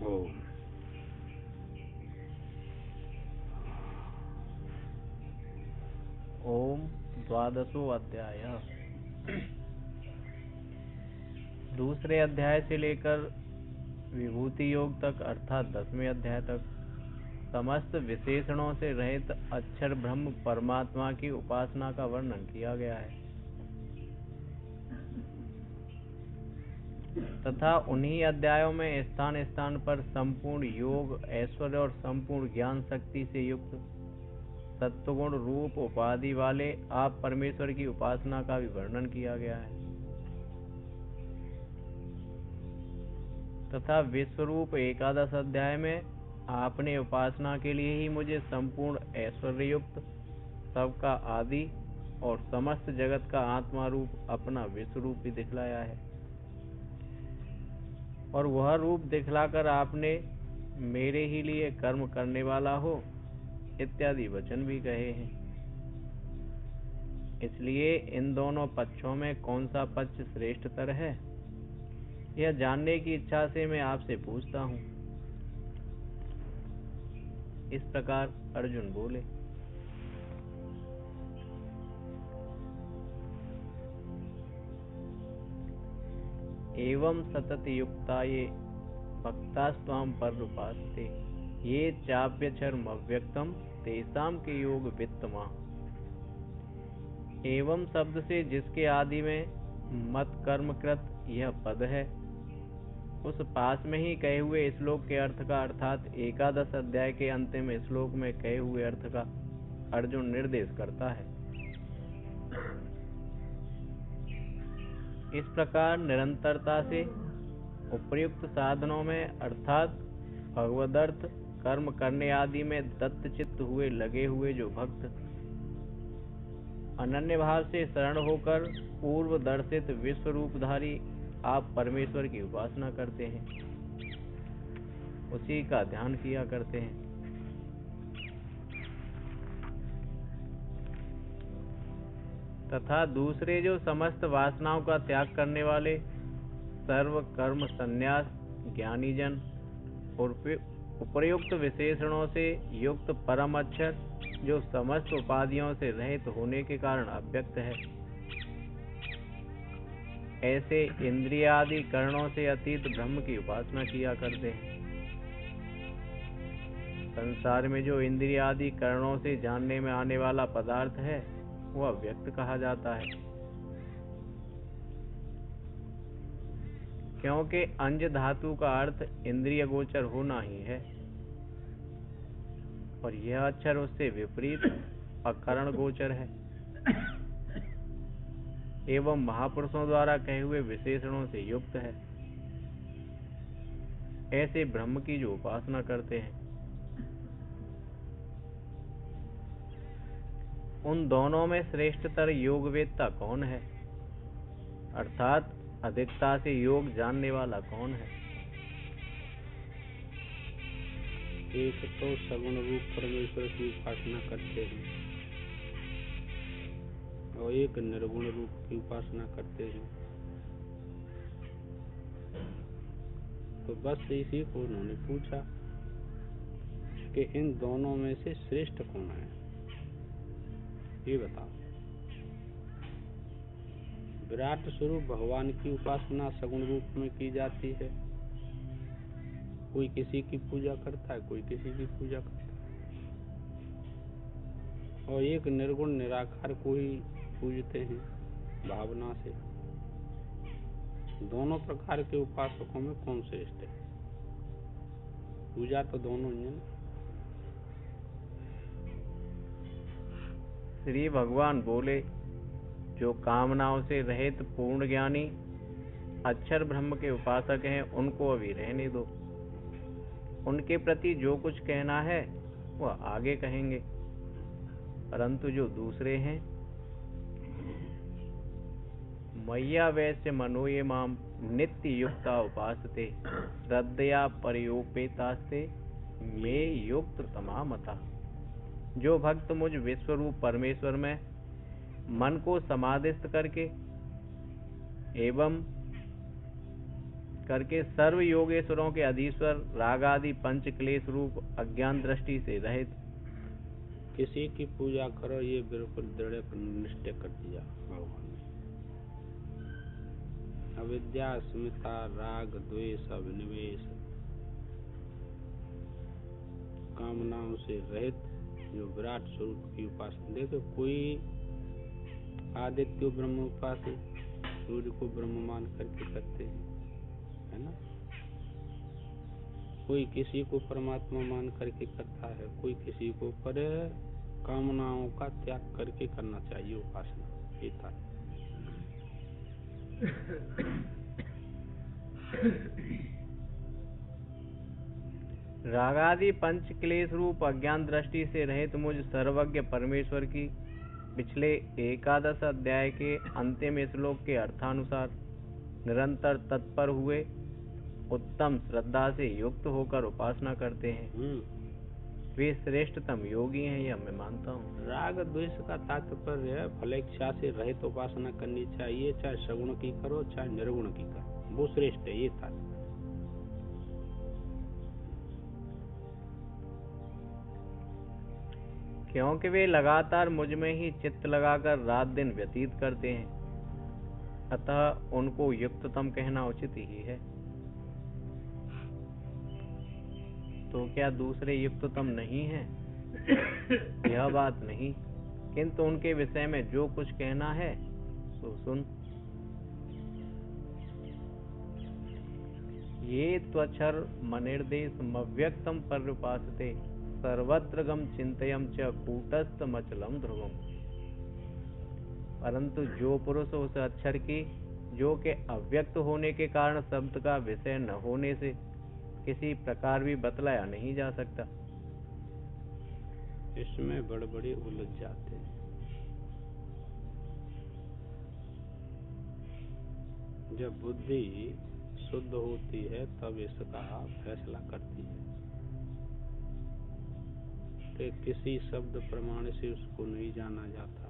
ओम। ओम। द्वादशो अध्याय। दूसरे अध्याय से लेकर विभूति योग तक अर्थात 10वें अध्याय तक समस्त विशेषणों से रहित अक्षर ब्रह्म परमात्मा की उपासना का वर्णन किया गया है तथा उन्हीं अध्यायों में स्थान स्थान पर संपूर्ण योग ऐश्वर्य और संपूर्ण ज्ञान शक्ति से युक्त सत्वगुण रूप उपाधि वाले आप परमेश्वर की उपासना का भी वर्णन किया गया है तथा विश्वरूप एकादश अध्याय में आपने उपासना के लिए ही मुझे संपूर्ण ऐश्वर्य युक्त सबका आदि और समस्त जगत का आत्मा रूप अपना विश्वरूप भी दिखलाया है और वह रूप दिखलाकर आपने मेरे ही लिए कर्म करने वाला हो इत्यादि वचन भी कहे हैं। इसलिए इन दोनों पक्षों में कौन सा पक्ष श्रेष्ठतर है यह जानने की इच्छा से मैं आपसे पूछता हूँ। इस प्रकार अर्जुन बोले। एवं सतत युक्ताये भक्तास्त्वां पर्युपासते ये चाप्यक्षरमव्यक्तम तेषां के योग वित्तमा। एवं शब्द से जिसके आदि में मत कर्मकृत यह पद है उस पास में ही कहे हुए श्लोक के अर्थ का अर्थात एकादश अध्याय के अंतिम श्लोक में कहे हुए अर्थ का अर्जुन निर्देश करता है। इस प्रकार निरंतरता से उपयुक्त साधनों में अर्थात भगवदर्थ कर्म करने आदि में दत्तचित्त हुए लगे हुए जो भक्त अनन्य भाव से शरण होकर पूर्व दर्शित विश्व रूपधारी आप परमेश्वर की उपासना करते हैं उसी का ध्यान किया करते हैं तथा दूसरे जो समस्त वासनाओं का त्याग करने वाले सर्व कर्म संन्यास ज्ञानी जन उपर्युक्त विशेषणों से युक्त परम अक्षर जो समस्त उपाधियों से रहित होने के कारण अव्यक्त है ऐसे इंद्रिय आदि करणों से अतीत ब्रह्म की उपासना किया करते हैं। संसार में जो इंद्रिय आदि करणों से जानने में आने वाला पदार्थ है वह व्यक्त कहा जाता है क्योंकि अंज धातु का अर्थ इंद्रिय गोचर होना ही है और यह अक्षर उससे विपरीत अकरण गोचर है एवं महापुरुषों द्वारा कहे हुए विशेषणों से युक्त है। ऐसे ब्रह्म की जो उपासना करते हैं उन दोनों में श्रेष्ठतर योगवेत्ता कौन है अर्थात अधिकता से योग जानने वाला कौन है। एक तो सगुण रूप परमेश्वर की उपासना करते हैं और एक निर्गुण रूप की उपासना करते हैं। तो बस इसी को उन्होंने पूछा कि इन दोनों में से श्रेष्ठ कौन है ये बताओ। विराट स्वरूप भगवान की उपासना सगुण रूप में की जाती है। कोई किसी की पूजा करता है कोई किसी की पूजा करता है और एक निर्गुण निराकार को ही पूजते हैं भावना से। दोनों प्रकार के उपासकों में कौन श्रेष्ठ है। पूजा तो दोनों ही है। श्री भगवान बोले जो कामनाओं से रहित पूर्ण ज्ञानी अक्षर ब्रह्म के उपासक हैं उनको अभी रहने दो। उनके प्रति जो कुछ कहना है वह आगे कहेंगे परंतु जो दूसरे हैं मय्या वैश्य मनोये माम नित्य युक्ता उपासते श्रद्धया पर्योपेतास्ते मे युक्त तमामता। जो भक्त मुझ विश्वरूप परमेश्वर में मन को समाधिस्थ करके एवं करके सर्व योगेश्वरों के अधीश्वर राग आदि पंच क्लेश रूप अज्ञान दृष्टि से रहित किसी की पूजा करो, ये बिल्कुल दृढ़ निश्चय कर दिया भगवान ने। अविद्या, अस्मिता, राग, द्वेष, अभिनिवेश, कामनाओं से रहित जो विराट स्वरूप की उपासना। देखो, कोई आदित्य को ब्रह्म उपास्य, सूर्य को ब्रह्म मान करके करते हैं, है ना। कोई किसी को परमात्मा मान करके करता है, कोई किसी को, पर कामनाओं का त्याग करके करना चाहिए उपासना। ये था। रागादि पंच क्लेश रूप अज्ञान दृष्टि से रहित मुझ सर्वज्ञ परमेश्वर की पिछले 11 अध्याय के अंतिम श्लोक के अर्थानुसार निरंतर तत्पर हुए उत्तम श्रद्धा से युक्त होकर उपासना करते हैं, वे श्रेष्ठतम योगी हैं, यह मैं मानता हूँ। राग द्वेष का तात्पर्य है फलेच्छा से रहित उपासना करनी चाहिए, चाहे सगुण की करो चाहे निर्गुण की करो, वो श्रेष्ठ है। ये था। क्योंकि वे लगातार मुझ में ही चित्त लगाकर रात दिन व्यतीत करते हैं, अतः उनको युक्ततम कहना उचित ही है। तो क्या दूसरे युक्ततम नहीं हैं? यह बात नहीं, किंतु उनके विषय में जो कुछ कहना है तो सुन। ये त्वक्षर मनिर्देशमव्यक्तम पर्युपासते सर्वत्र गम चिंतयम च कूटस्थमचलम ध्रुवम। परंतु जो पुरुष उस अक्षर की, जो के अव्यक्त होने के कारण शब्द का विषय न होने से किसी प्रकार भी बतलाया नहीं जा सकता, इसमें बड़बड़े उलझ जाते हैं। जब बुद्धि शुद्ध होती है तब इसका फैसला करती है कि किसी शब्द प्रमाण से उसको नहीं जाना जाता,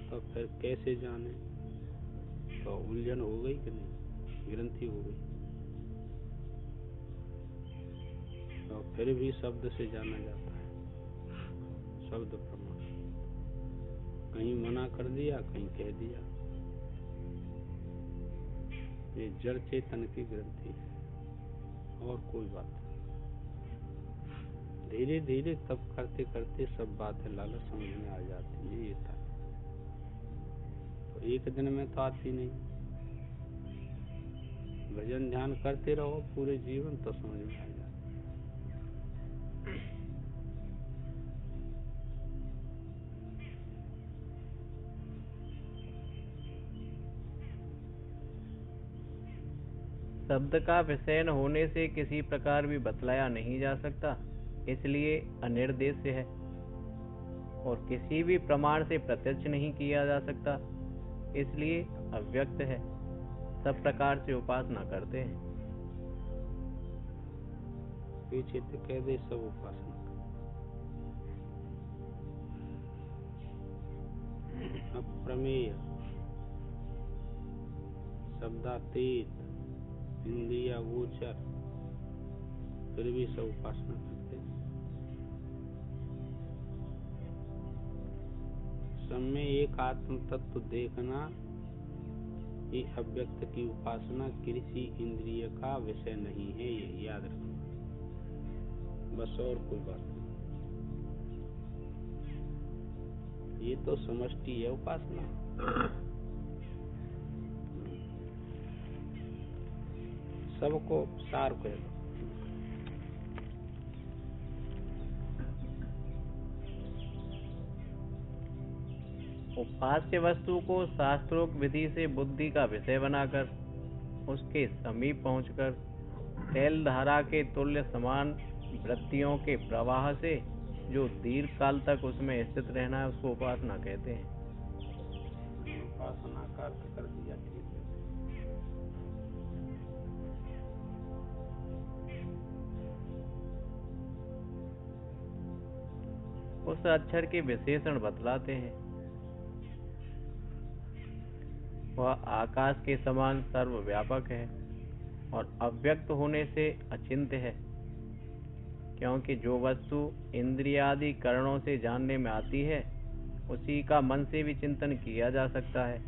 तो फिर कैसे जाने? तो उलझन हो गई कि नहीं, ग्रंथि हो गई। तो फिर भी शब्द से जाना जाता है, शब्द प्रमाण। कहीं मना कर दिया, कहीं कह दिया। ये जड़ चेतन की ग्रंथि है और कोई बात नहीं। धीरे धीरे तब करते करते सब बातें लाला समझ में आ जाती है। ये था। तो एक दिन में तो आती नहीं। भजन ध्यान करते रहो पूरे जीवन तो समझ में आ जाती। शब्द का विषय न होने से किसी प्रकार भी बतलाया नहीं जा सकता, इसलिए अनिर्देश्य है, और किसी भी प्रमाण से प्रत्यक्ष नहीं किया जा सकता, इसलिए अव्यक्त है। सब प्रकार से उपासना करते हैं। पीछे तो कह दे सब उपासना। अप्रमेय, शब्दातीत, इंद्रिय गोचर, फिर भी सब उपासना करते हैं। सब में एक आत्म तत्व देखना ये अव्यक्त की उपासना किसी इंद्रिय का विषय नहीं है, ये याद रखना। बस और कोई बात नहीं। ये तो समष्टि है उपासना। सबको सार कह दो। उपास्य वस्तु को शास्त्रोक्त विधि से बुद्धि का विषय बनाकर उसके समीप पहुंचकर तेल धारा के तुल्य समान वृत्तियों के प्रवाह से जो दीर्घ काल तक उसमें स्थित रहना है, उसको उपासना कहते हैं। उपासना का अर्थ कर दिया, ठीक है। उस अक्षर के विशेषण बतलाते हैं। वह आकाश के समान सर्वव्यापक है और अव्यक्त होने से अचिंत्य है, क्योंकि जो वस्तु इंद्रियादि करणों से जानने में आती है उसी का मन से भी चिंतन किया जा सकता है,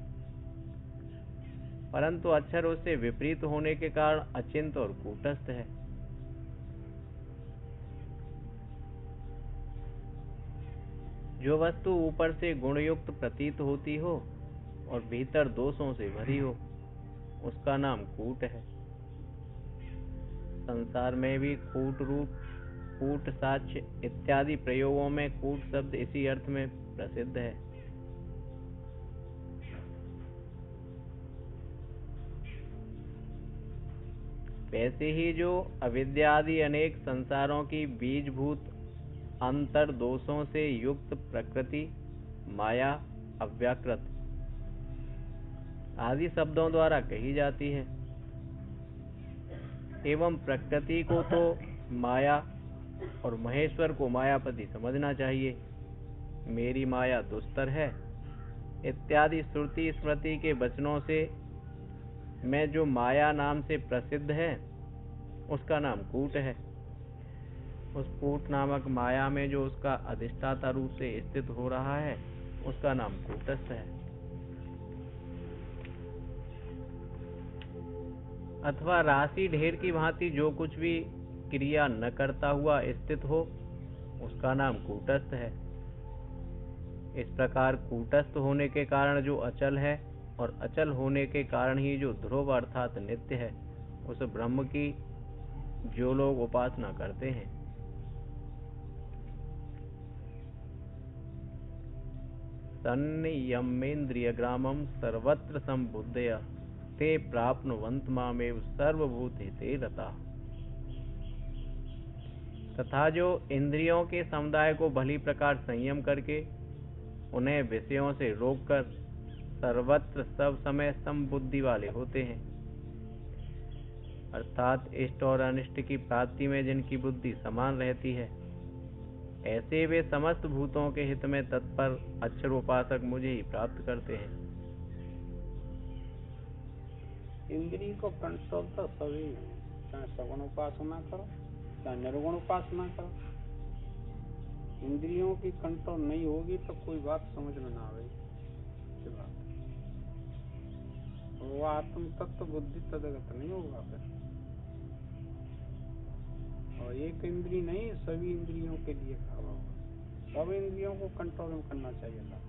परंतु अक्षर उससे विपरीत होने के कारण अचिंत्य और कूटस्थ है। जो वस्तु ऊपर से गुणयुक्त प्रतीत होती हो और भीतर दोषों से भरी हो, उसका नाम कूट है। संसार में भी कूट रूप, कूट, साक्ष्य इत्यादि प्रयोगों में कूट शब्द इसी अर्थ में प्रसिद्ध है। वैसे ही जो अविद्यादि अनेक संसारों की बीजभूत अंतर दोषों से युक्त प्रकृति, माया, अव्याकृत आदि शब्दों द्वारा कही जाती है, एवं प्रकृति को तो माया और महेश्वर को मायापति समझना चाहिए। मेरी माया दुस्तर है इत्यादि श्रुति स्मृति के वचनों से मैं जो माया नाम से प्रसिद्ध है उसका नाम कूट है। उस कूट नामक माया में जो उसका अधिष्ठाता रूप से स्थित हो रहा है उसका नाम कूटस्थ है। अथवा राशि ढेर की भांति जो कुछ भी क्रिया न करता हुआ स्थित हो उसका नाम कूटस्थ है। इस प्रकार कूटस्थ होने के कारण जो अचल है और अचल होने के कारण ही जो ध्रुव अर्थात नित्य है, उस ब्रह्म की जो लोग उपासना करते हैं, संयमेन्द्रियग्रामं सर्वत्र संबुद्धया ते प्राप्नुवन्त मामेव सर्वभूतहिते रताः। तथा जो इंद्रियों के समुदाय को भली प्रकार संयम करके उन्हें विषयों से रोककर सर्वत्र सब समय समबुद्धि वाले होते हैं, अर्थात इष्ट और अनिष्ट की प्राप्ति में जिनकी बुद्धि समान रहती है, ऐसे वे समस्त भूतों के हित में तत्पर अक्षर उपासक मुझे ही प्राप्त करते हैं। इंद्रिय को कंट्रोल तो सभी, चाहे सगुण उपासना करो चाहे निर्गुण उपासना करो, इंद्रियों की कंट्रोल नहीं होगी तो कोई बात समझ में ना आएगी। बात वो आत्म तत्व बुद्धि तदगत नहीं होगा फिर। और एक इंद्रिय नहीं, सभी इंद्रियों के लिए कहा होगा, सब इंद्रियों को कंट्रोल में करना चाहिए था।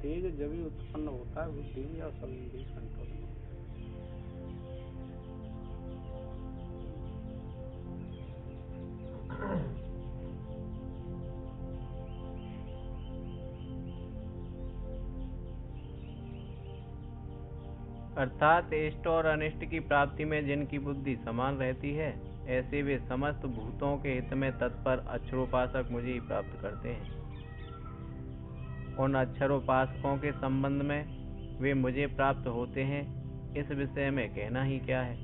तेज जब भी उत्पन्न होता है बुद्धि में, और सब इंद्रिय कंट्रोल में होता है। अर्थात इष्ट और अनिष्ट की प्राप्ति में जिनकी बुद्धि समान रहती है, ऐसे वे समस्त भूतों के हित में तत्पर अक्षरोपासक मुझे ही प्राप्त करते हैं। उन अक्षरोपासकों के संबंध में वे मुझे प्राप्त होते हैं, इस विषय में कहना ही क्या है,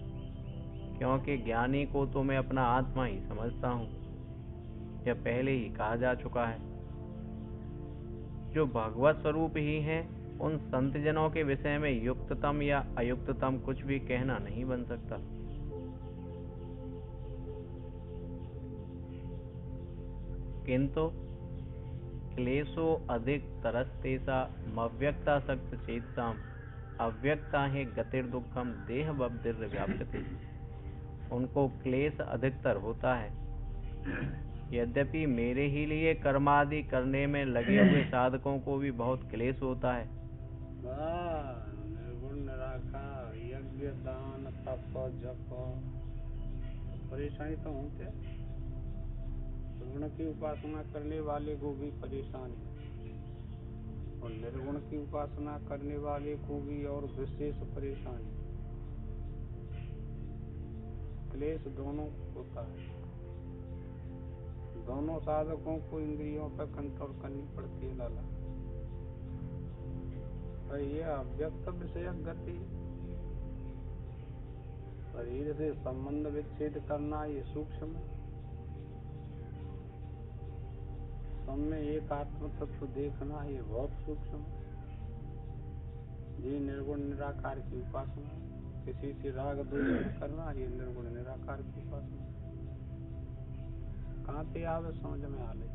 क्योंकि ज्ञानी को तो मैं अपना आत्मा ही समझता हूँ, यह पहले ही कहा जा चुका है। जो भगवत स्वरूप ही हैं, उन संत जनों के विषय में युक्ततम या अयुक्ततम कुछ भी कहना नहीं बन सकता। किंतु क्लेशो अधिक तरस्तेसा मव्यक्ता सक्त चेतसाम अव्यक्ता है गतिर्दुखम देह बब्दिर व्याप्यते। उनको क्लेश अधिकतर होता है। यद्यपि मेरे ही लिए कर्मादि करने में लगे हुए साधकों को भी बहुत क्लेश होता है। निर्गुण निराकार यज्ञ दान तप जप परेशानी तो होते हैं। गुण की उपासना करने वाले को भी परेशानी और निर्गुण की उपासना करने वाले को भी और विशेष परेशानी, क्लेश दोनों होता है। दोनों साधकों को इंद्रियों पर कंट्रोल करनी पड़ती है। लाला ये अव्यक्त विषयक गति, शरीर से संबंध विच्छेद करना, ये सूक्ष्म, वास्तव में एक आत्म तत्व देखना ये बहुत सूक्ष्म है। ये निर्गुण निराकार की उपासना है। किसी से राग द्वेष न करना ये निर्गुण निराकार की उपासना है। कहाँ पे आवे समझ में आ ले।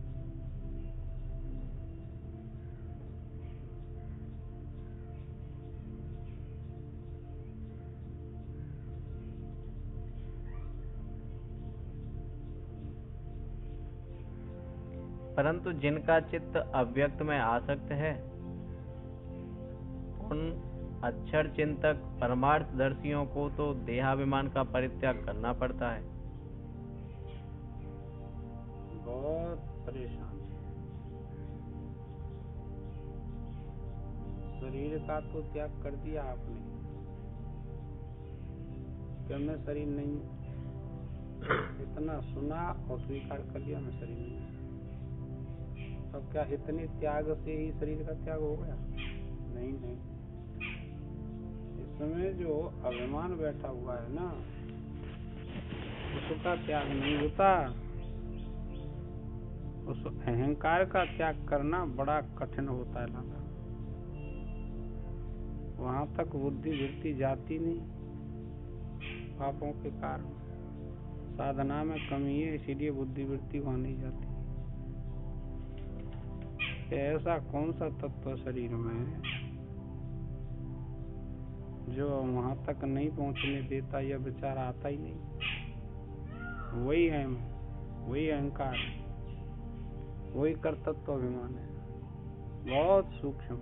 परंतु जिनका चित्त अव्यक्त में आसक्त है उन अक्षर चिंतक परमार्थदर्शियों को तो देहाभिमान का परित्याग करना पड़ता है। बहुत परेशान। शरीर का तो त्याग कर दिया आपने, क्या मैं शरीर नहीं, इतना सुना और स्वीकार कर लिया मैं शरीर नहीं। तब क्या इतने त्याग से ही शरीर का त्याग हो गया? नहीं नहीं, इसमें जो अभिमान बैठा हुआ है ना उसका त्याग नहीं होता। उस अहंकार का त्याग करना बड़ा कठिन होता है लाला। वहां तक बुद्धि वृत्ति जाती नहीं पापों के कारण। साधना में कमी है, इसीलिए बुद्धि वृत्ति वहां नहीं जाती। ऐसा कौन सा तत्व शरीर में है जो वहां तक नहीं पहुंचने देता, या विचार आता ही नहीं? वही है मैं, वही अहंकार, वही कर्तृत्व अभिमान है। बहुत सूक्ष्म।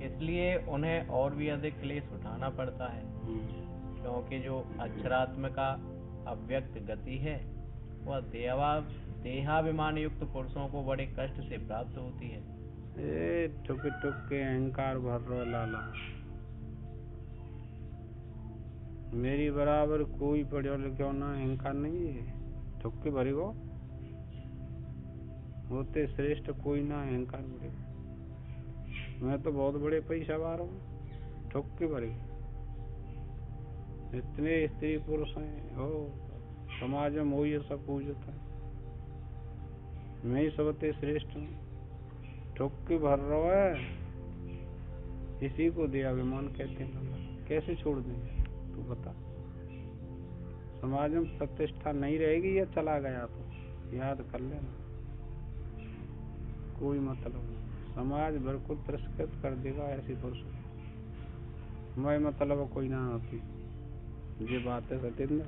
इसलिए उन्हें और भी अधिक क्लेश उठाना पड़ता है, क्योंकि जो अक्षरात्म का अव्यक्त गति है वह देहाभिमान युक्त पुरुषों को बड़े कष्ट से प्राप्त होती है। टुक टुक के अहंकार भर रो लाला। मेरी बराबर कोई पढ़ो लिखो ना अहंकार नहीं है, ठुक के भरेगो। होते श्रेष्ठ कोई ना अहंकार भरेगा। मैं तो बहुत बड़े पैसा वाला हूँ, ठुक के भरेगा। इतने स्त्री पुरुष हैं, हो समाज में मोह ये सब पूजता है, मैं ही सबसे श्रेष्ठ हूँ, ठुक के भर रहा है। इसी को देहाभिमान कहते हैं लाला। कैसे छोड़ देंगे तू बता? समाज में प्रतिष्ठा नहीं रहेगी, या चला गया तो याद कर लेना, कोई मतलब नहीं। समाज बिल्कुल तिरस्कृत कर देगा ऐसी पुरुषों को। मैं मतलब कोई ना आती, ये बात है सत्येंद्र।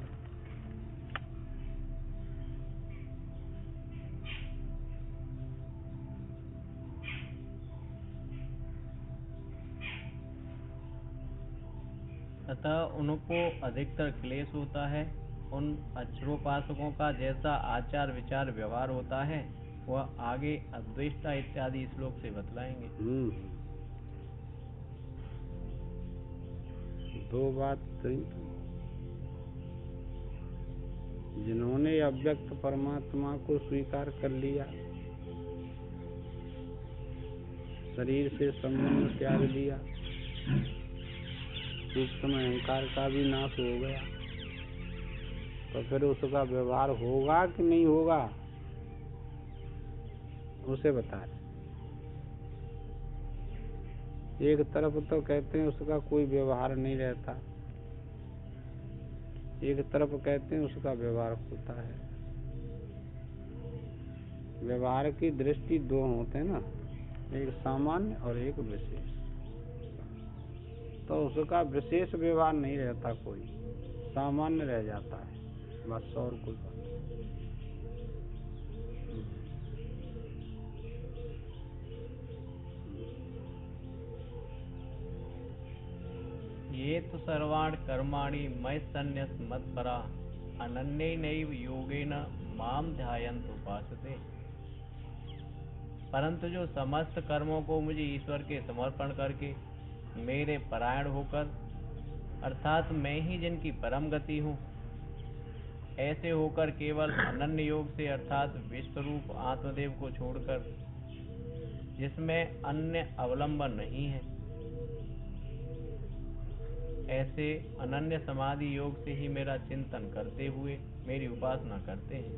अतः उनको अधिकतर क्लेश होता है। उन अक्षरोपासकों का जैसा आचार विचार व्यवहार होता है वह आगे अद्वेष्टा इत्यादि श्लोक से बतलाएंगे। दो बात कही, जिन्होंने अव्यक्त परमात्मा को स्वीकार कर लिया, शरीर से संबंध त्याग दिया, सूक्ष्म अहंकार का भी नाश हो गया, तो फिर उसका व्यवहार होगा कि नहीं होगा उसे बता। एक तरफ तो कहते हैं उसका कोई व्यवहार नहीं रहता, एक तरफ कहते हैं उसका व्यवहार होता है। व्यवहार की दृष्टि दो होते हैं ना, एक सामान्य और एक विशेष। तो उसका विशेष व्यवहार नहीं रहता, कोई सामान्य रह जाता है बस, और कोई बात। ये तो सर्वाणि कर्माणि मयि सन्न्यस्त मत्परा अनन्येनैव योगेन माम ध्यायन्त उपासते। परंतु जो समस्त कर्मों को मुझे ईश्वर के समर्पण करके मेरे परायण होकर, अर्थात मैं ही जिनकी परम गति हूँ, ऐसे होकर केवल अनन्य योग से अर्थात विश्वरूप आत्मदेव को छोड़कर, जिसमें अन्य अवलंबन नहीं है, ऐसे अनन्य समाधि योग से ही मेरा चिंतन करते हुए मेरी उपासना करते हैं।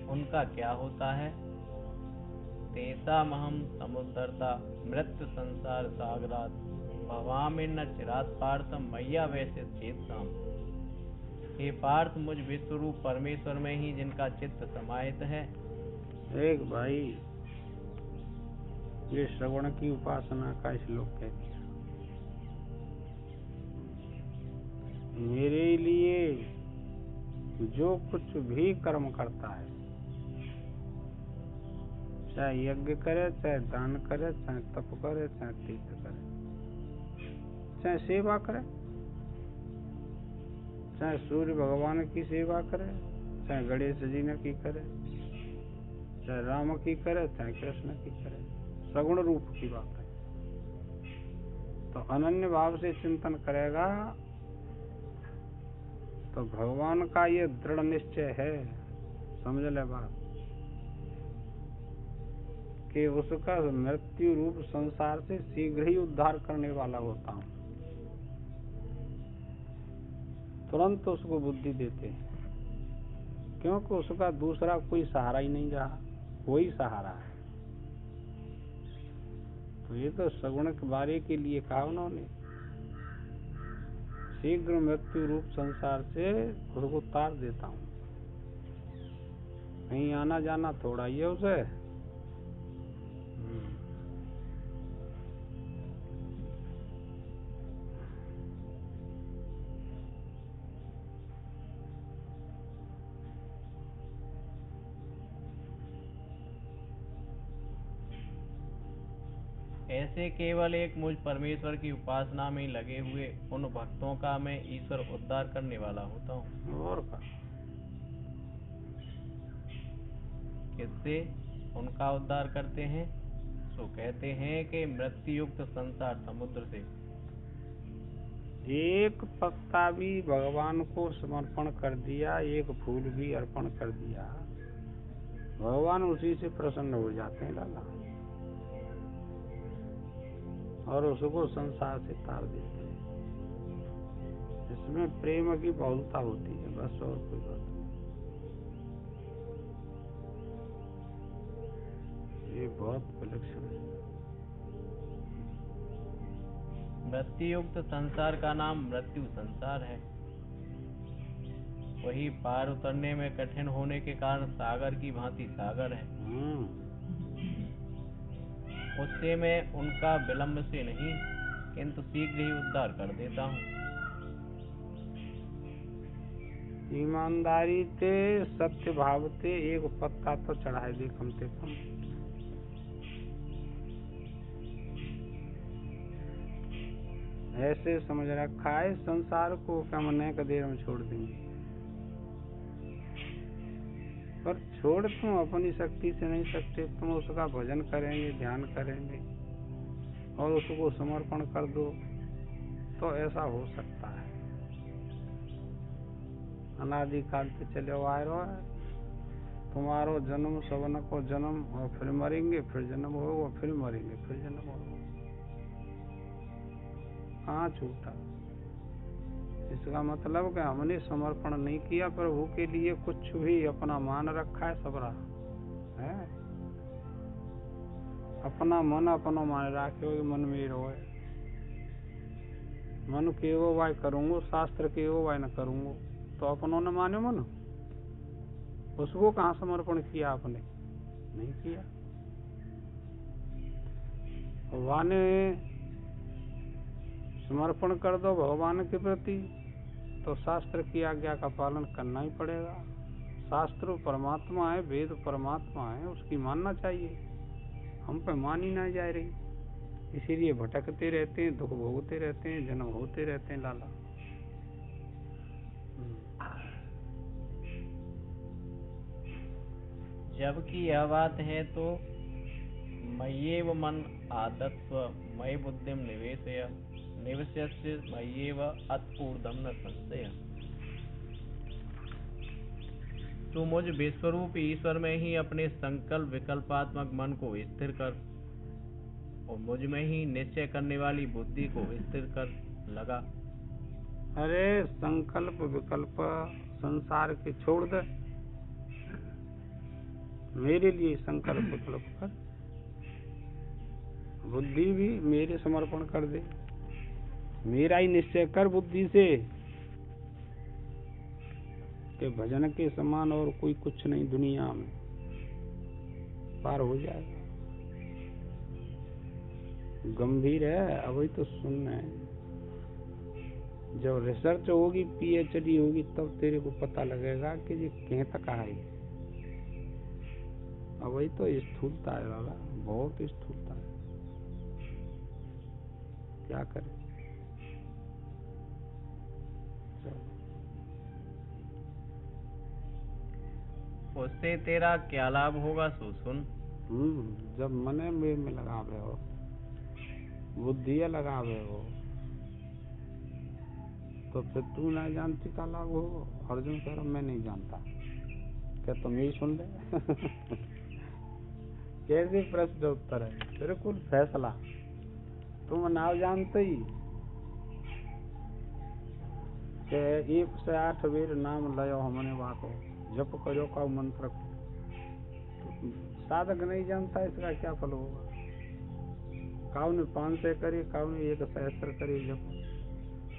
उनका क्या होता है? तेषामहं समुद्धर्ता मृत्यु संसार सागरात् भवामि न चिरात् पार्थ मय्यावेश्य चेतसाम्। हे पार्थ, मुझ विश्वरूप परमेश्वर में ही जिनका चित्त समाहित है। एक भाई, ये श्रवण की उपासना का श्लोक कह दिया। मेरे लिए जो कुछ भी कर्म करता है, चाहे यज्ञ करे, चाहे दान करे, चाहे तप करे, चाहे तीर्थ करे, चाहे सेवा करे, चाहे सूर्य भगवान की सेवा करे, चाहे गणेश जी ने की करे, चाहे राम की करे, चाहे कृष्ण की करे, सगुण रूप की बात है। तो अनन्य भाव से चिंतन करेगा तो भगवान का ये दृढ़ निश्चय है, समझ ले बात, कि उसका मृत्यु रूप संसार से शीघ्र ही उद्धार करने वाला होता हूँ। तुरंत उसको बुद्धि देते हैं, क्योंकि उसका दूसरा कोई सहारा ही नहीं रहा, वही सहारा है। तो ये तो सगुण के बारे के लिए कहा उन्होंने, शीघ्र मृत्यु रूप संसार से उसको तार देता हूँ। कहीं आना जाना थोड़ा ही है उसे। ऐसे केवल एक मुझ परमेश्वर की उपासना में लगे हुए उन भक्तों का मैं ईश्वर उद्धार करने वाला होता हूँ। और का किससे उनका उद्धार करते हैं? सो कहते हैं कि मृत्यु युक्त संसार समुद्र से। एक पत्ता भी भगवान को समर्पण कर दिया, एक फूल भी अर्पण कर दिया, भगवान उसी से प्रसन्न हो जाते हैं लाला, और उसको संसार से तार देते हैं। इसमें प्रेम की बहुलता होती है, बस और कोई बात नहीं। ये बहुत विलक्षण है। मृत्यु युक्त संसार का नाम मृत्यु संसार है। वही पार उतरने में कठिन होने के कारण सागर की भांति सागर है। उससे मैं उनका विलंब से नहीं किंतु शीघ्र ही उद्धार कर देता हूँ। ईमानदारी से, सत्य भाव से एक पत्ता तो चढ़ाए दे कम से कम। ऐसे समझ रखा है संसार को कि हम अनेक देर में छोड़ देंगे, पर छोड़ तुम अपनी शक्ति से नहीं सकते। तुम उसका भजन करेंगे, ध्यान करेंगे और उसको समर्पण कर दो तो ऐसा हो सकता है। अनादिकाल से चले आ रहा है, तुम्हारो जन्म सवन को जन्म, और फिर मरेंगे, फिर जन्म होगा, फिर मरेंगे, फिर जन्म होगा। कहाँ छूटा? इसका मतलब कि हमने समर्पण नहीं किया प्रभु के लिए, कुछ भी अपना मान रखा है, सब रहा है। अपना मन अपना मान रखे, मन में रोए, मन के वो वाय करूंगो, शास्त्र के वो वाय न करूंगो, तो अपनों ने माने मन, उसको कहाँ समर्पण किया आपने? नहीं किया। भगवान समर्पण कर दो भगवान के प्रति, तो शास्त्र की आज्ञा का पालन करना ही पड़ेगा। शास्त्र परमात्मा है, वेद परमात्मा है, उसकी मानना चाहिए। हम पे मान ही ना जा रही, इसीलिए भटकते रहते हैं, दुख भोगते रहते हैं, जन्म होते रहते हैं लाला। जबकि यह बात है तो मय्येव मन आदत्व मयि बुद्धिम निवेशय निवस्यस्य मय्येव अत ऊर्ध्वं न संशय। तू मुझ विश्वरूप ईश्वर में ही अपने संकल्प विकल्पात्मक मन को स्थिर कर और मुझ में ही निश्चय करने वाली बुद्धि को स्थिर कर लगा। अरे संकल्प विकल्प संसार के छोड़ दे, मेरे लिए संकल्प विकल्प कर, बुद्धि भी मेरे समर्पण कर दे, मेरा ही निश्चय कर बुद्धि से कि भजन के समान और कोई कुछ नहीं दुनिया में, पार हो जाएगा। गंभीर है, अभी तो सुनना है। जब रिसर्च होगी, पीएचडी होगी, तब तेरे को पता लगेगा कि ये कहीं तक है। अभी तो स्थूलता है बाबा, बहुत स्थूलता है। क्या करें? उससे तेरा क्या लाभ होगा सो सुन। जब मने में लगावे हो, बुद्धि लगावे हो, तो फिर तू नहीं जानती का लाभ हो। अर्जुन कह रहा मैं नहीं जानता, क्या तुम यही सुन ले? कैसे प्रश्न उत्तर है, बिल्कुल फैसला। तुम ना जानते ही के 1 से 8 बेर नाम लयो हमने वाको, जप करो का मंत्र को। तो साधक नहीं जानता इसका क्या फल होगा। काउ ने 500 करे, काउ ने 1 सहस्त्र करे जप,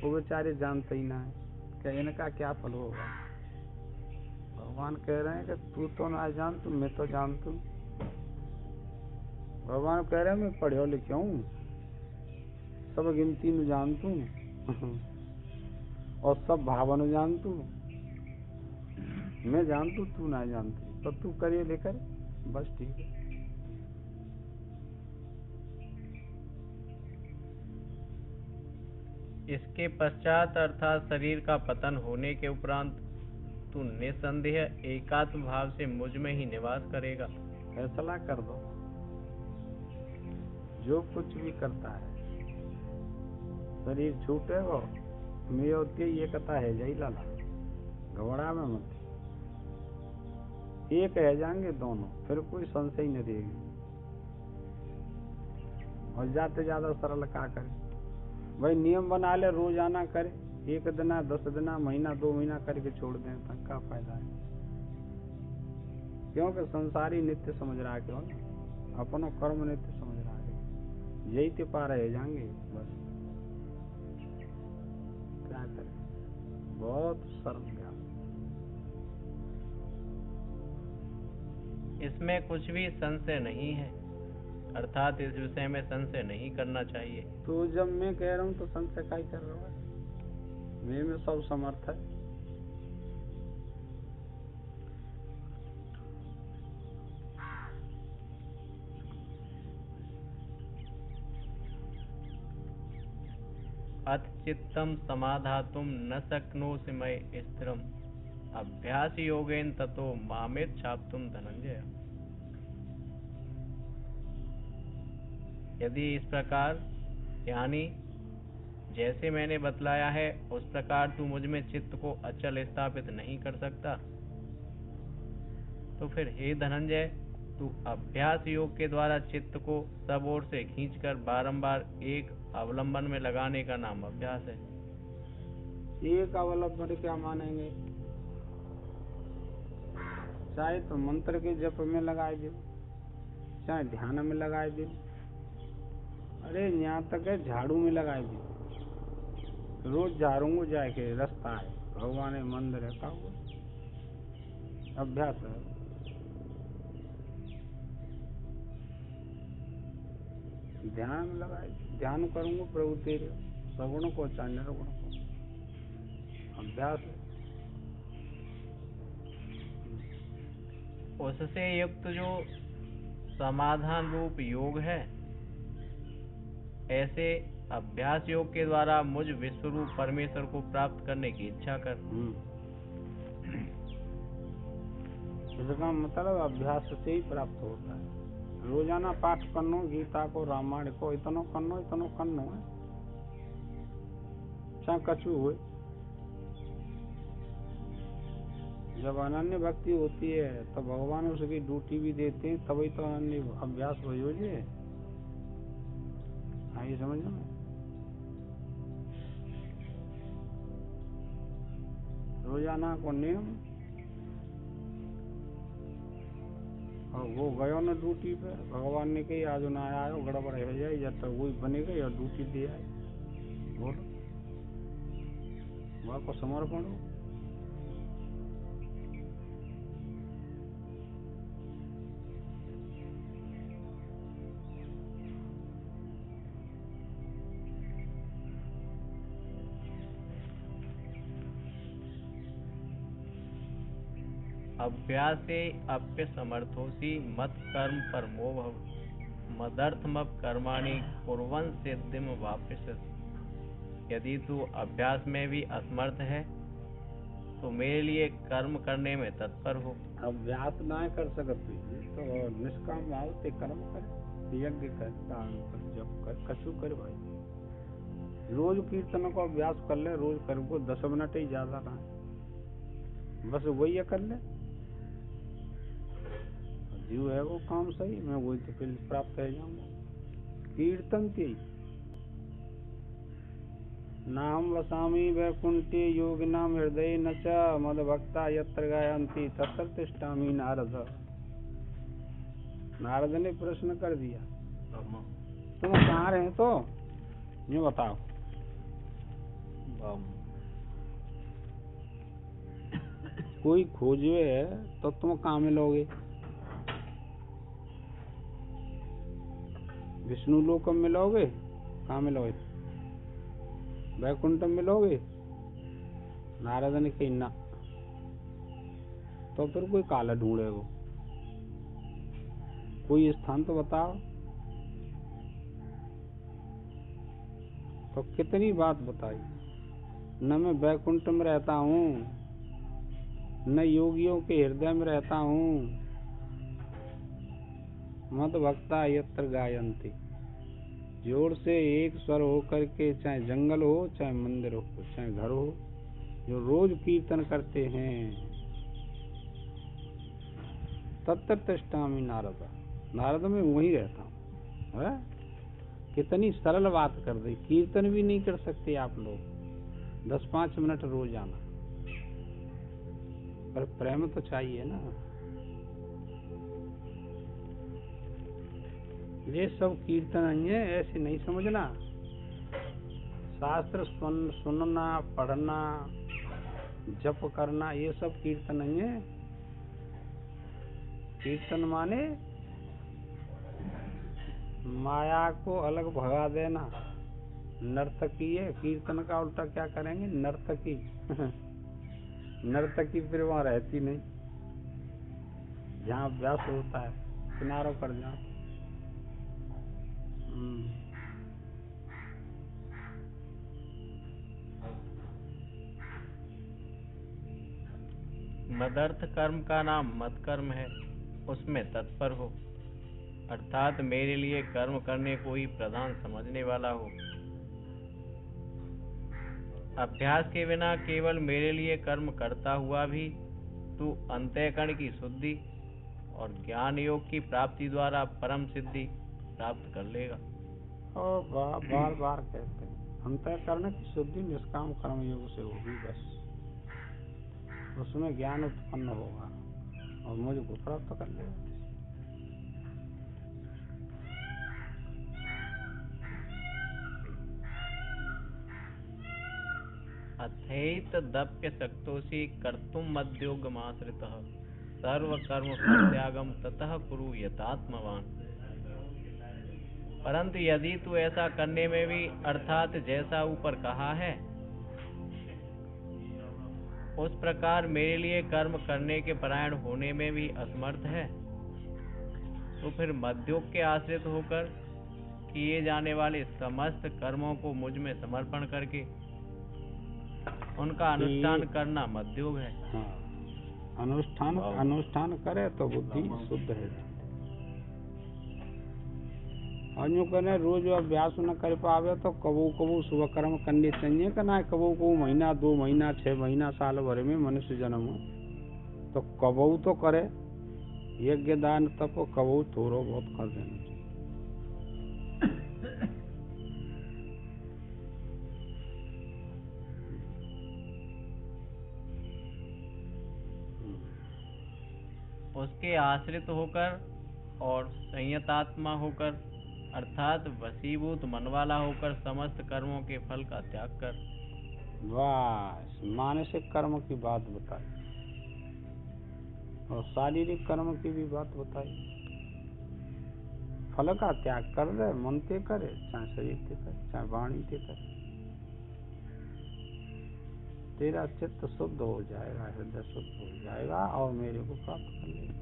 वो बेचारे जानते ही ना है कि इनका क्या फल होगा। भगवान कह रहे हैं कि तू तो ना जानतू, मैं तो जानतू। भगवान कह रहे हैं मैं पढ़ो लिखो हूँ, सब गिनती में जानतू और सब भावन जानतू। मैं जानतू, तू ना जानती, तो तू करिए लेकर, बस ठीक है। इसके पश्चात अर्थात शरीर का पतन होने के उपरांत तू निसंदेह एकात्म भाव से मुझ में ही निवास करेगा। फैसला कर दो, जो कुछ भी करता है शरीर छूटेगा, मैं होती ये कथा है जय लाला, घबरा में मत। एक है जाएंगे दोनों, फिर कोई संशय नहीं रहेगी। और जाते ज्यादा सरल क्या करे भाई, नियम बना ले, रोजाना करे, 1 दिन 10 दिन महीना 2 महीना करके छोड़ दें, तक का फायदा है। क्योंकि संसारी नित्य समझ रहा है, क्यों अपनो कर्म नित्य समझ रहा है, यही ते पा रहे जाएंगे बस। क्या करें, बहुत सरल ज्ञान। इसमें कुछ भी संशय नहीं है, अर्थात इस विषय में संशय नहीं करना चाहिए। तो जब मैं कह रहा हूँ तो संशय क्या कर रहा है, मैं में सब समर्थ है। अथ चित्तम समाधातुम न शक्नोसि मयि स्थिरम अभ्यास योगेन ततो मामेर छाप्तुम धनंजय। यदि इस प्रकार यानी जैसे मैंने बतलाया है उस प्रकार तू मुझ में चित्त को अचल स्थापित नहीं कर सकता, तो फिर हे धनंजय, तू अभ्यास योग के द्वारा चित्त को सब ओर से खींचकर बारंबार एक अवलंबन में लगाने का नाम अभ्यास है। एक अवलंबन क्या मानेंगे, चाहे तो मंत्र के जप में लगाए दो, चाहे ध्यान में लगाए दो, अरे यहाँ तक है झाड़ू में लगाए दो। रोज झाड़ूंगा जाके रास्ता है, भगवान है, मंदिर है, का अभ्यास है। ध्यान में लगाए, ध्यान करूंगा प्रभु तेरे सगुण को चाहे निर्गुण को, अभ्यास है। उससे युक्त जो समाधान रूप योग है, ऐसे अभ्यास योग के द्वारा मुझ विश्वरूप परमेश्वर को प्राप्त करने की इच्छा कर। इसका मतलब अभ्यास से ही प्राप्त होता है। रोजाना पाठ करनो, गीता को रामायण को इतनो करनो है, चाहे कछु हुए। जब अनन्य भक्ति होती है तो भगवान उसकी ड्यूटी भी देते हैं, तभी तो अनन्य अभ्यास भयो जे। हाँ, ये समझ में। रोजाना को नियम, और वो गयो न ड्यूटी पे, भगवान ने कही आज ना आयो, गड़बड़ हो जाए, या तो वही बनेगा या ड्यूटी दे आए। बोलो, वहाँ को समर्पण हो। अभ्यासे अप्य समर्थोसी मत कर्म परमो भव मदर्थमप कर्माणि कुर्वन् सिद्धिम वाप्स्यसि। यदि तू अभ्यास में भी असमर्थ है तो मेरे लिए कर्म करने में तत्पर हो। अभ्यास ना कर सकते तो निष्काम भाव से कर्म कर, यज्ञ कर, दान कर, जप कर, कछु कर भाई। रोज कीर्तन को अभ्यास कर ले, रोज कर, वो 10 मिनट ही ज्यादा ना है, बस वही कर ले। जीव है वो काम सही, मैं वही तो फिर प्राप्त हो जाऊंगा। कीर्तन की नाम वसामी वैकुंठे योगिनाम हृदय न च मद भक्ता यत्र गायन्ति तत्र तिष्ठामि नारद। नारद ने प्रश्न कर दिया, तुम कहाँ रहे तो यूँ बताओ। कोई खोजे तो तुम कहाँ मिलोगे? विष्णु लोक में मिलोगे? कहाँ मिलोगे? वैकुंठ में मिलोगे? नारद ने कही ना। तो फिर कोई काला ढूंढे, वो कोई स्थान तो बताओ। तो कितनी बात बताई, न मैं वैकुंठ में रहता हूँ, न योगियों के हृदय में रहता हूँ। मद भक्ता यत्र गायन्ति, जोर से एक स्वर हो करके, चाहे जंगल हो, चाहे मंदिर हो, चाहे घर हो, जो रोज कीर्तन करते हैं, तत्र तिष्ठामि नारद। नारद में वहीं रहता हूँ। कितनी सरल बात कर दी। कीर्तन भी नहीं कर सकते आप लोग, 10-5 मिनट रोज आना, पर प्रेम तो चाहिए ना। ये सब कीर्तन है, ऐसे नहीं समझना। शास्त्र सुनना, पढ़ना, जप करना, ये सब कीर्तन है। कीर्तन माने माया को अलग भगा देना। नर्तकी है, कीर्तन का उल्टा क्या करेंगे? नर्तकी। नर्तकी फिर वहाँ रहती नहीं, जहाँ अभ्यास होता है किनारों पर जाओ। मदर्थ कर्म का नाम मत कर्म है, उसमें तत्पर हो, अर्थात मेरे लिए कर्म करने को ही प्रधान समझने वाला हो। अभ्यास के बिना केवल मेरे लिए कर्म करता हुआ भी तू अंतःकरण की शुद्धि और ज्ञान योग की प्राप्ति द्वारा परम सिद्धि प्राप्त कर लेगा। और बार बार कहते हैं, अंतःकरण की शुद्धि निष्काम कर्म योग से होगी, बस उसमें ज्ञान उत्पन्न होगा और मुझको प्राप्त कर लेगा। अथैत दप्य शक्तोषि कर्तुम मद्योगमाश्रितः सर्व कर्म परित्यागम ततः कुरु यतात्मवान। परंतु यदि तू ऐसा करने में भी, अर्थात जैसा ऊपर कहा है उस प्रकार मेरे लिए कर्म करने के परायण होने में भी असमर्थ है, तो फिर मध्योग के आश्रित होकर किए जाने वाले समस्त कर्मों को मुझ में समर्पण करके उनका अनुष्ठान करना मध्योग है। हाँ, अनुष्ठान करे तो बुद्धि शुद्ध है। और यूँ कहने रोज अभ्यास न कर पावे तो कबू कबू शुभ कर्म करने चाहिए, करना है कबू कबू, महीना 2 महीना 6 महीना साल भर में मनुष्य जन्म हो, तो कबहू तो करे, यज्ञ दान तप कबहू थोड़ो बहुत कर देना चाहिए। उसके आश्रित होकर और संयतात्मा होकर अर्थात वशीभूत मन वाला होकर समस्त कर्मों के फल का त्याग कर। बस मानसिक कर्म की बात बताई और शारीरिक कर्म की भी बात बताई। फल का त्याग कर दे, मन ते करे, चाहे शरीर ते करे, चाहे वाणी ते करे, तेरा चित्त शुद्ध हो जाएगा, हृदय शुद्ध हो जाएगा और मेरे को प्राप्त कर लेगा।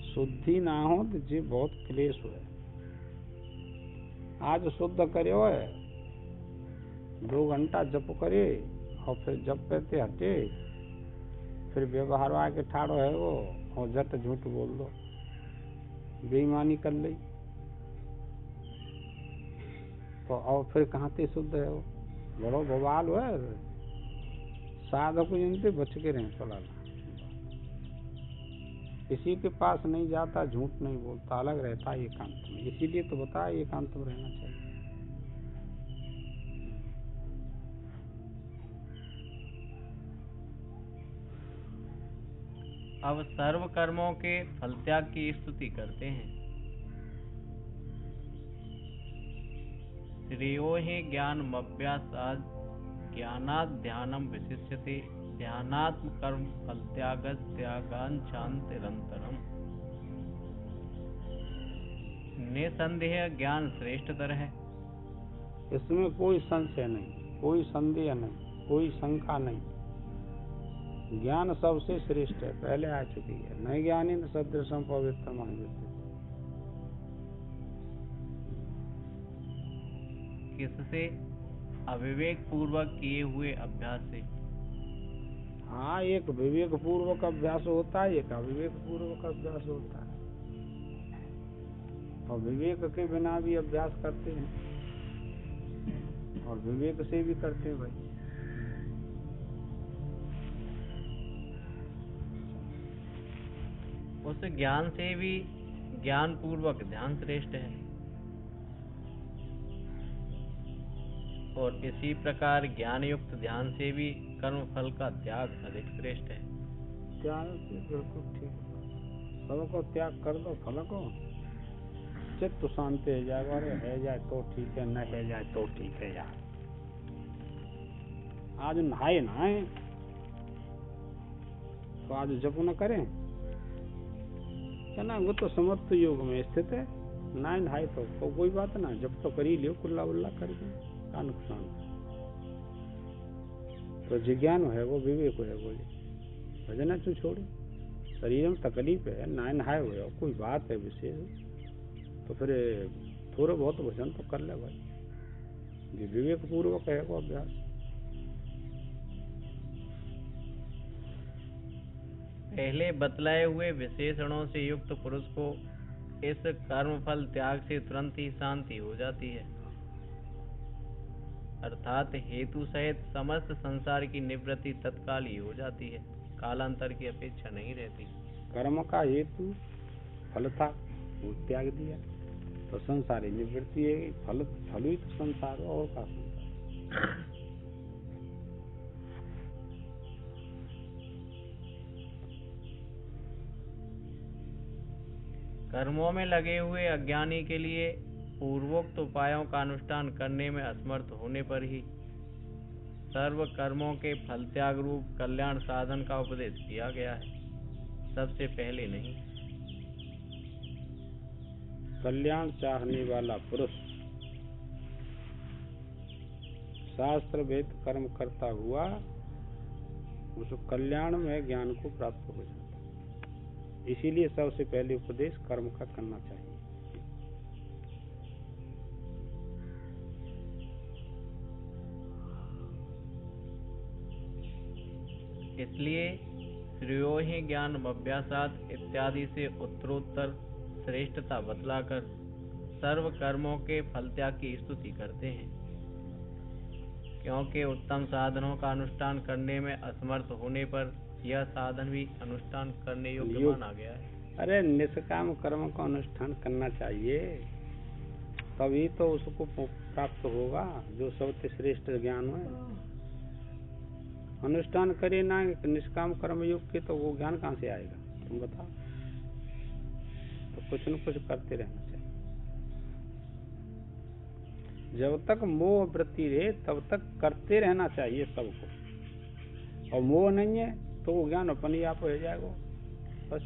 शुद्धि ना हो तो जी बहुत क्लेश हुए। आज शुद्ध करे हुए 2 घंटा जप करे और फिर जप करते हटे, फिर व्यवहार आके ठाड़ो है वो और झट झूठ बोल दो, बेईमानी कर ली तो और फिर कहाँ से शुद्ध है वो? बड़ो बवाल है। साधक जिनसे बच के रहें चला। किसी के पास नहीं जाता, झूठ नहीं बोलता, अलग रहता है एकांत में। इसीलिए तो बताया एकांत में रहना चाहिए। अब सर्व कर्मों के फल त्याग की स्तुति करते हैं। श्रेयो हि ज्ञानमभ्यासात् ज्ञानात् ध्यानं विशिष्यते ध्यानात्म कर्म फल त्यागांशांतिरंतरम। निसंदेह ज्ञान श्रेष्ठतर है। इसमें कोई संशय नहीं, कोई संदेह नहीं, कोई शंका नहीं। ज्ञान सबसे श्रेष्ठ है, पहले आ चुकी है। नए ज्ञानी न सदृशम पवित्रम अभिव्यक्ति। किससे? अविवेक पूर्वक किए हुए अभ्यास से। हाँ, एक विवेक पूर्वक अभ्यास होता है, एक अविवेक पूर्वक अभ्यास होता है। और विवेक के बिना भी अभ्यास करते हैं और विवेक से भी करते हैं भाई। उस ज्ञान से भी ज्ञान पूर्वक ध्यान श्रेष्ठ है और इसी प्रकार ज्ञान युक्त ध्यान से भी कर्म फल का त्याग अधिक श्रेष्ठ है। त्याग से बिल्कुल ठीक। फल को त्याग कर दो, फल को चित्त शांति हो जाएगा। अरे है जाए तो ठीक है, न है जाए तो ठीक है यार। आज नहाए नहाए तो आज जप न करें क्या ना, वो तो समर्थ योग में स्थित है। ना नहाए तो कोई बात ना, जब तो कर ही लियो कुल्ला उल्ला करके, का नुकसान। तो जिज्ञान है वो, विवेक है वो, भजना क्यों छोड़े। शरीर में तकलीफ है, ना नहाए हुए हो, कोई बात है विशेष तो फिर थोड़ा बहुत भजन तो कर ले भाई। ये विवेक पूर्वक है वो अभ्यास। पहले बतलाए हुए विशेषणों से युक्त पुरुष को इस कर्म फल त्याग से तुरंत ही शांति हो जाती है, अर्थात हेतु सहित समस्त संसार की निवृत्ति तत्काल ही हो जाती है, कालांतर की अपेक्षा नहीं रहती। कर्म का हेतु फल था, वो त्याग दिया तो संसारी निवृत्ति है। फल ही तो संसार है, और का संसार। कर्मों में लगे हुए अज्ञानी के लिए पूर्वोक्त उपायों का अनुष्ठान करने में असमर्थ होने पर ही सर्व कर्मों के फल त्याग रूप कल्याण साधन का उपदेश किया गया है, सबसे पहले नहीं। कल्याण चाहने वाला पुरुष शास्त्र वेद कर्म करता हुआ उस कल्याण में ज्ञान को प्राप्त हो जाता है। इसीलिए सबसे पहले उपदेश कर्म का करना चाहिए। इसलिए श्रेयो हि ज्ञानमभ्यासात् इत्यादि से उत्तरोत्तर श्रेष्ठता बतलाकर सर्व कर्मों के फल त्याग की स्तुति करते हैं, क्योंकि उत्तम साधनों का अनुष्ठान करने में असमर्थ होने पर यह साधन भी अनुष्ठान करने योग्य योग- माना गया है। अरे निष्काम कर्म का अनुष्ठान करना चाहिए, तभी तो उसको प्राप्त होगा जो सबसे श्रेष्ठ ज्ञान है। अनुष्ठान करे ना निष्काम कर्म योग के, तो वो ज्ञान कहाँ से आएगा, तुम बताओ। तो कुछ न कुछ करते रहना चाहिए। जब तक मोह वृत्ति रहे तब तक करते रहना चाहिए सबको, और मोह नहीं है तो वो ज्ञान अपने ही आप हो जाएगा बस।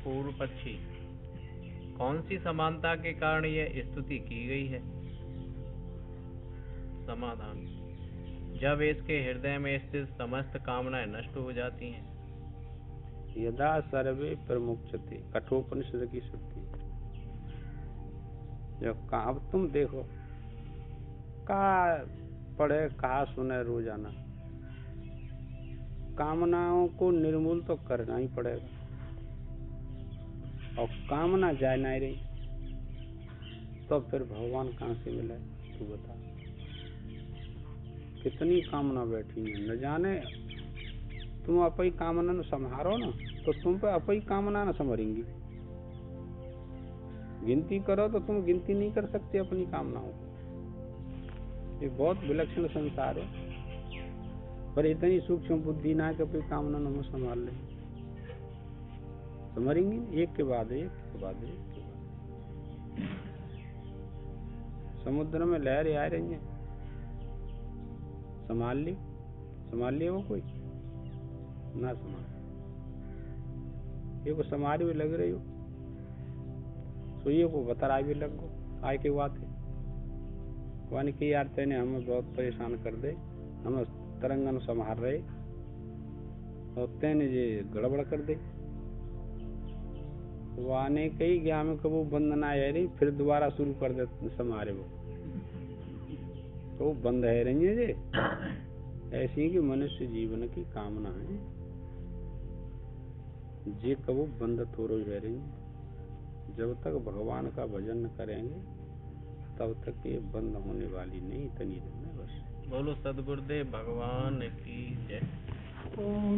पूर्व पक्षी, कौन सी समानता के कारण यह स्तुति की गई है? समाधान, जब इसके हृदय में स्थित समस्त कामनाएं नष्ट हो जाती हैं। यदा सर्वे प्रमुच्यते, कठोपनिषद की श्रुति। जब अब तुम देखो, कहा पढ़े कहा सुने रोजाना, कामनाओं को निर्मूल तो करना ही पड़ेगा, और कामना जाए नहीं रही तो फिर भगवान कहाँ से मिले, तू बता। कितनी कामना बैठी है, न जाने। तुम अपनी कामना न संभारो ना, तो तुम पे अपनी कामना न संभरेंगी। गिनती करो तो तुम गिनती नहीं कर सकते अपनी कामनाओं को। ये बहुत विलक्षण संसार है, पर इतनी सूक्ष्म बुद्धि ना कि अपनी कामना न हम संभाल लें। संभरेंगी एक के बाद एक के बाद एक के बाद। समुद्र में लहरें आ रही हैं, संभाल ली वो कोई ना संभाल। ये को समाज भी लग रही हो, सुइयों को बतरा भी लग गो आय के बात है। वानी की यार तेने हमें बहुत परेशान कर दे, हम तरंगन संभाल रहे और तेने ये गड़बड़ कर दे। वाने कई गया में कबू बंद ना है रही, फिर दोबारा शुरू कर दे समारे वो, तो बंद है रही है ये। ऐसी कि मनुष्य जीवन की कामना है जे कबू बंद थोड़ो रह रही है। जब तक भगवान का भजन न करेंगे तब तक ये बंद होने वाली नहीं, तनी रहने बस। बोलो सदगुरुदेव भगवान की जय। ओम